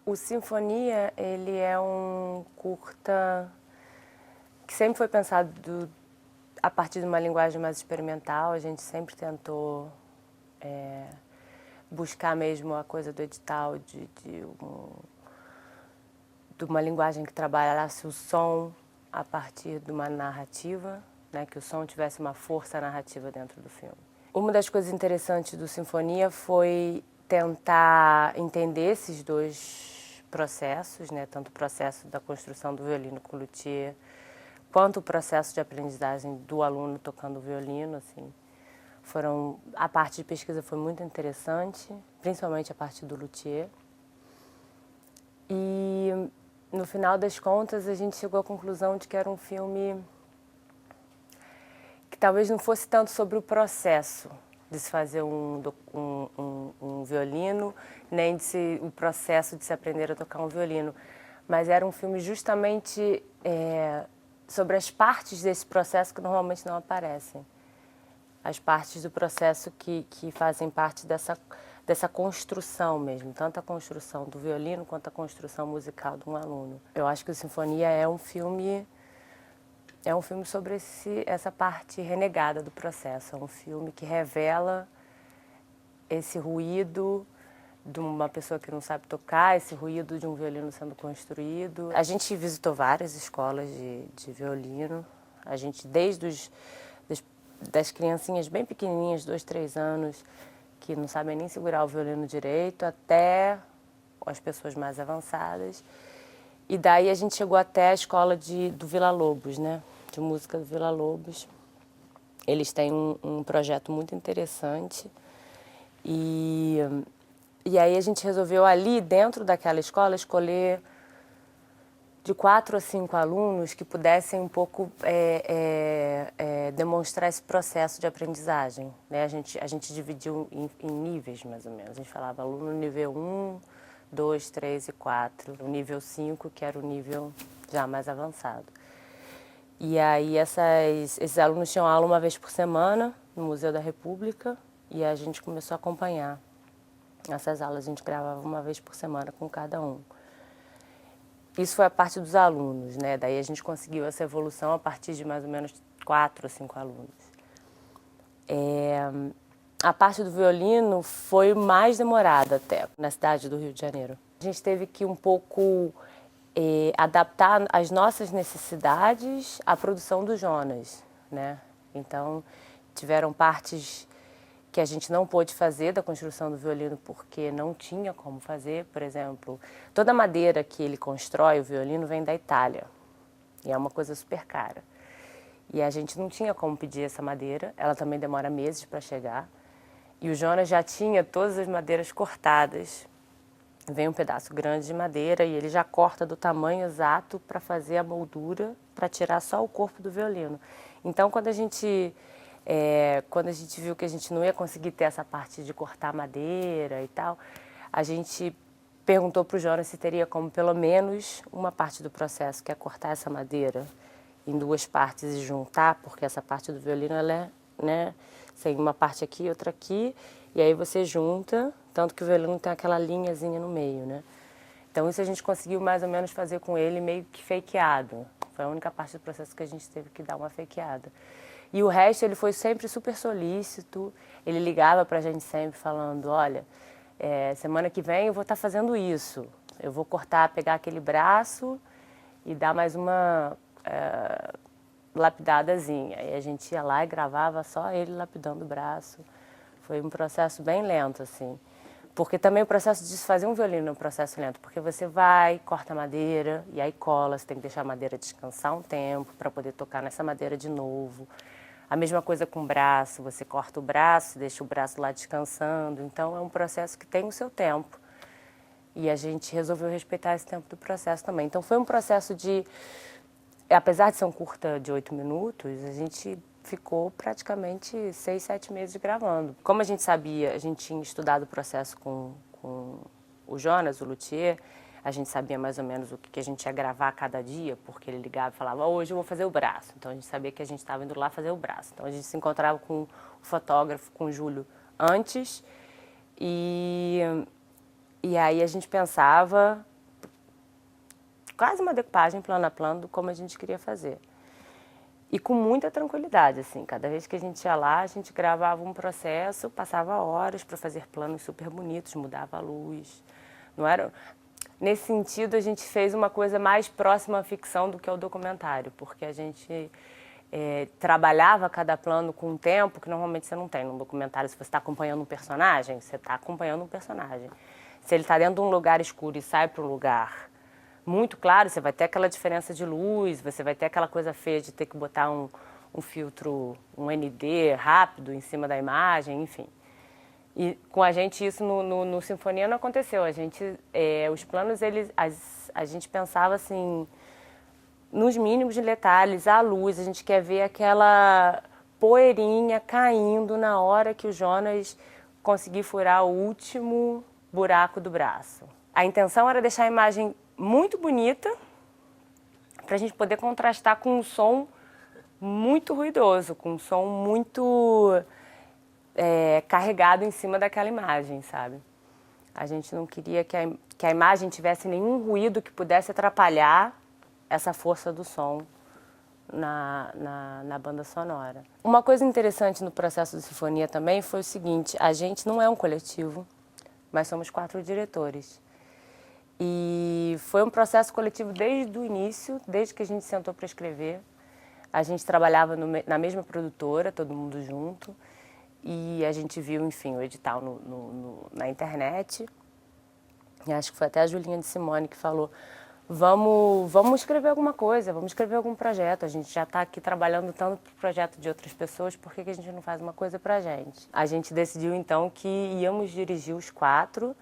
O Sinfonia, ele é um curta que sempre foi pensado a partir de uma linguagem mais experimental. A gente sempre tentou buscar mesmo a coisa do edital, de uma linguagem que trabalhasse o som a partir de uma narrativa, né, que o som tivesse uma força narrativa dentro do filme. Uma das coisas interessantes do Sinfonia foi tentar entender esses dois processos, né, tanto o processo da construção do violino com o luthier, quanto o processo de aprendizagem do aluno tocando o violino, assim. A parte de pesquisa foi muito interessante, principalmente a parte do luthier. E no final das contas a gente chegou à conclusão de que era um filme que talvez não fosse tanto sobre o processo de se fazer um violino, nem o processo de se aprender a tocar um violino, mas era um filme justamente sobre as partes desse processo que normalmente não aparecem. As partes do processo que fazem parte dessa construção mesmo, tanto a construção do violino quanto a construção musical de um aluno. Eu acho que o Sinfonia é um filme sobre essa parte renegada do processo. É um filme que revela esse ruído de uma pessoa que não sabe tocar, esse ruído de um violino sendo construído. A gente visitou várias escolas de violino. A gente, das criancinhas bem pequenininhas, 2, 3 anos, que não sabem nem segurar o violino direito, até as pessoas mais avançadas. E daí a gente chegou até a escola do Vila Lobos, né? De música do Vila Lobos. Eles têm um projeto muito interessante. E aí a gente resolveu ali, dentro daquela escola, escolher de 4 a 5 alunos que pudessem um pouco demonstrar esse processo de aprendizagem, né? A gente dividiu em níveis, mais ou menos. A gente falava aluno nível 1, 2, 3 e 4. O nível 5, que era o nível já mais avançado. E aí esses alunos tinham aula uma vez por semana no Museu da República e a gente começou a acompanhar essas aulas. A gente gravava uma vez por semana com cada um. Isso foi a parte dos alunos, né? Daí a gente conseguiu essa evolução a partir de mais ou menos 4 ou 5 alunos. A parte do violino foi mais demorada até, na cidade do Rio de Janeiro. A gente teve que um pouco adaptar as nossas necessidades à produção do Jonas, né? Então, tiveram partes que a gente não pôde fazer da construção do violino porque não tinha como fazer. Por exemplo, toda a madeira que ele constrói o violino vem da Itália e é uma coisa super cara. E a gente não tinha como pedir essa madeira, ela também demora meses para chegar. E o Jonas já tinha todas as madeiras cortadas. Vem um pedaço grande de madeira e ele já corta do tamanho exato para fazer a moldura, para tirar só o corpo do violino. Então, quando a gente viu que a gente não ia conseguir ter essa parte de cortar madeira e tal, a gente perguntou para o Jonas se teria como pelo menos uma parte do processo, que é cortar essa madeira em 2 partes e juntar, porque essa parte do violino ela é, né, tem uma parte aqui, outra aqui, e aí você junta, tanto que o violino tem aquela linhazinha no meio, né? Então isso a gente conseguiu mais ou menos fazer com ele meio que fakeado. Foi a única parte do processo que a gente teve que dar uma fakeada. E o resto ele foi sempre super solícito, ele ligava pra gente sempre falando, olha, semana que vem eu vou estar fazendo isso, eu vou pegar aquele braço e dar mais uma lapidadazinha. Aí a gente ia lá e gravava só ele lapidando o braço. Foi um processo bem lento, assim. Porque também o processo de fazer um violino é um processo lento, porque você vai, corta a madeira e aí cola, você tem que deixar a madeira descansar um tempo para poder tocar nessa madeira de novo. A mesma coisa com o braço, você corta o braço, deixa o braço lá descansando. Então é um processo que tem o seu tempo. E a gente resolveu respeitar esse tempo do processo também. Então foi um processo apesar de ser um curta de 8 minutos, a gente ficou praticamente 6, 7 meses gravando. Como a gente sabia, a gente tinha estudado o processo com o Jonas, o luthier, a gente sabia mais ou menos o que a gente ia gravar cada dia, porque ele ligava e falava, hoje eu vou fazer o braço. Então a gente sabia que a gente estava indo lá fazer o braço. Então a gente se encontrava com o fotógrafo, com o Júlio, antes, e aí a gente pensava quase uma decupagem plano a plano, como a gente queria fazer. E com muita tranquilidade, assim, cada vez que a gente ia lá, a gente gravava um processo, passava horas para fazer planos super bonitos, mudava a luz. Não era... Nesse sentido, a gente fez uma coisa mais próxima à ficção do que ao documentário, porque a gente trabalhava cada plano com um tempo que normalmente você não tem num documentário. Se você está acompanhando um personagem, você está acompanhando um personagem. Se ele está dentro de um lugar escuro e sai para um lugar muito claro, você vai ter aquela diferença de luz, você vai ter aquela coisa feia de ter que botar um filtro, um ND rápido em cima da imagem, enfim. E com a gente isso no Sinfonia não aconteceu. A gente, os planos, a gente pensava assim, nos mínimos detalhes, a luz, a gente quer ver aquela poeirinha caindo na hora que o Jonas conseguir furar o último buraco do braço. A intenção era deixar a imagem muito bonita, para a gente poder contrastar com um som muito ruidoso, com um som muito carregado em cima daquela imagem, sabe? A gente não queria que a imagem tivesse nenhum ruído que pudesse atrapalhar essa força do som na banda sonora. Uma coisa interessante no processo de Sinfonia também foi o seguinte: a gente não é um coletivo, mas somos 4 diretores. E foi um processo coletivo desde o início, desde que a gente sentou para escrever. A gente trabalhava na mesma produtora, todo mundo junto, e a gente viu, enfim, o edital na internet. E acho que foi até a Julinha de Simone que falou: vamos escrever alguma coisa, vamos escrever algum projeto. A gente já está aqui trabalhando tanto para o projeto de outras pessoas, por que a gente não faz uma coisa para a gente? A gente decidiu, então, que íamos dirigir os 4,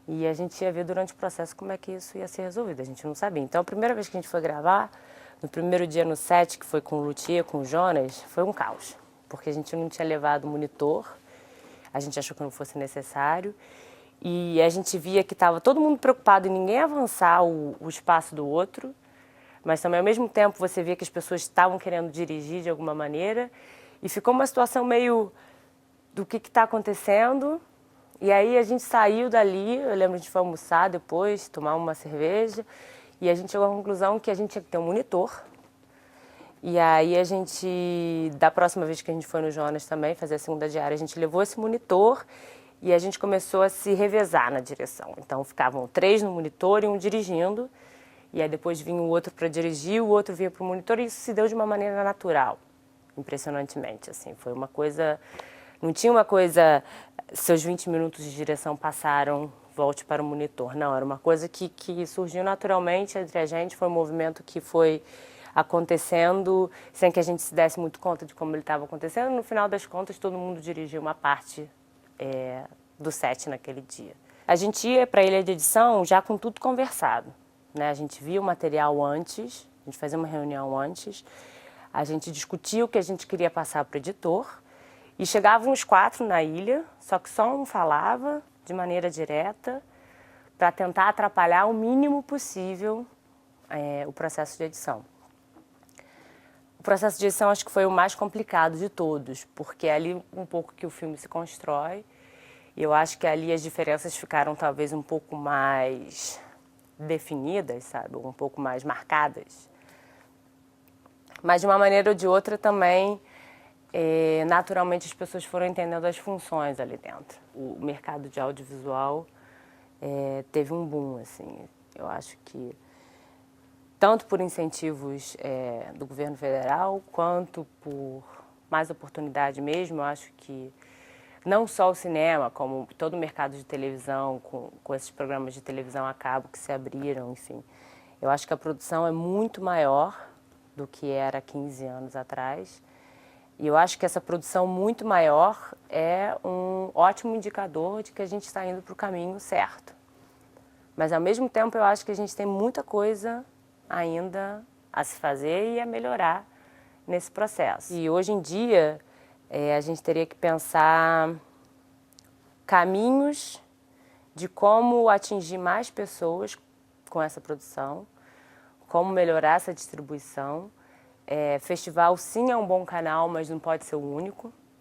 e a gente ia ver durante o processo como é que isso ia ser resolvido. A gente não sabia. Então, a primeira vez que a gente foi gravar, no primeiro dia no set, que foi com o Luthier, com o Jonas, foi um caos. Porque a gente não tinha levado monitor, a gente achou que não fosse necessário. E a gente via que estava todo mundo preocupado em ninguém avançar o espaço do outro. Mas também, ao mesmo tempo, você via que as pessoas estavam querendo dirigir de alguma maneira. E ficou uma situação meio do que está acontecendo. E aí a gente saiu dali, eu lembro, a gente foi almoçar depois, tomar uma cerveja, e a gente chegou à conclusão que a gente tinha que ter um monitor. E aí a gente, da próxima vez que a gente foi no Jonas também, fazer a segunda diária, a gente levou esse monitor e a gente começou a se revezar na direção. Então ficavam 3 no monitor e um dirigindo, e aí depois vinha o outro para dirigir, o outro vinha para o monitor, e isso se deu de uma maneira natural, impressionantemente, assim, foi uma coisa... Não tinha uma coisa, seus 20 minutos de direção passaram, volte para o monitor. Não, era uma coisa que surgiu naturalmente entre a gente, foi um movimento que foi acontecendo sem que a gente se desse muito conta de como ele estava acontecendo. No final das contas, todo mundo dirigiu uma parte do set naquele dia. A gente ia para a ilha de edição já com tudo conversado, né? A gente via o material antes, a gente fazia uma reunião antes, a gente discutia o que a gente queria passar para o editor. E chegavam os 4 na ilha, só que só um falava de maneira direta para tentar atrapalhar o mínimo possível o processo de edição. O processo de edição acho que foi o mais complicado de todos, porque é ali um pouco que o filme se constrói. E eu acho que ali as diferenças ficaram talvez um pouco mais definidas, sabe? Um pouco mais marcadas. Mas de uma maneira ou de outra também... naturalmente as pessoas foram entendendo as funções ali dentro. O mercado de audiovisual teve um boom, assim. Eu acho que tanto por incentivos do governo federal, quanto por mais oportunidade mesmo, eu acho que não só o cinema, como todo o mercado de televisão, com esses programas de televisão a cabo que se abriram, enfim. Eu acho que a produção é muito maior do que era 15 anos atrás. E eu acho que essa produção muito maior é um ótimo indicador de que a gente está indo para o caminho certo. Mas, ao mesmo tempo, eu acho que a gente tem muita coisa ainda a se fazer e a melhorar nesse processo. E, hoje em dia, a gente teria que pensar caminhos de como atingir mais pessoas com essa produção, como melhorar essa distribuição. Festival, sim, é um bom canal, mas não pode ser o único.